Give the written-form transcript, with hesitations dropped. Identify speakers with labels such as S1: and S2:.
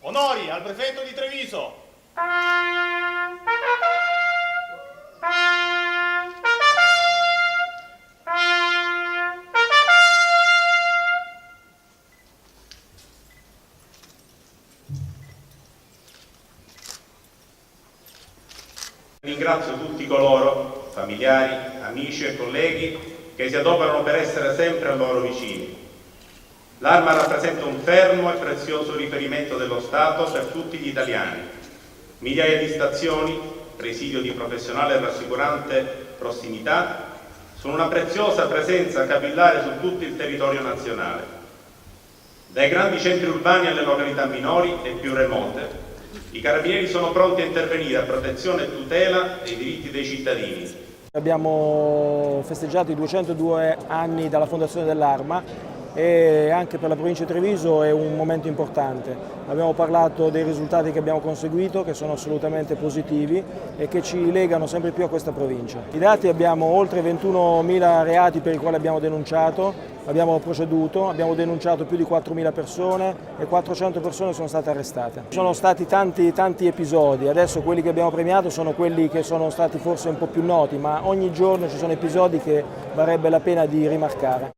S1: Onori al prefetto di Treviso.
S2: Ringrazio tutti coloro, familiari, amici e colleghi, che si adoperano per essere sempre a loro vicini. L'Arma rappresenta un fermo e prezioso riferimento dello Stato per tutti gli italiani. Migliaia di stazioni, presidio di professionale e rassicurante prossimità, sono una preziosa presenza capillare su tutto il territorio nazionale. Dai grandi centri urbani alle località minori e più remote, i Carabinieri sono pronti a intervenire a protezione e tutela dei diritti dei cittadini.
S3: Abbiamo festeggiato i 202 anni dalla fondazione dell'Arma e anche per la provincia di Treviso è un momento importante. Abbiamo parlato dei risultati che abbiamo conseguito, che sono assolutamente positivi e che ci legano sempre più a questa provincia. I dati: abbiamo oltre 21.000 reati per i quali abbiamo denunciato, abbiamo proceduto, abbiamo denunciato più di 4.000 persone e 400 persone sono state arrestate. Sono stati tanti episodi, adesso quelli che abbiamo premiato sono quelli che sono stati forse un po' più noti, ma ogni giorno ci sono episodi che varrebbe la pena di rimarcare.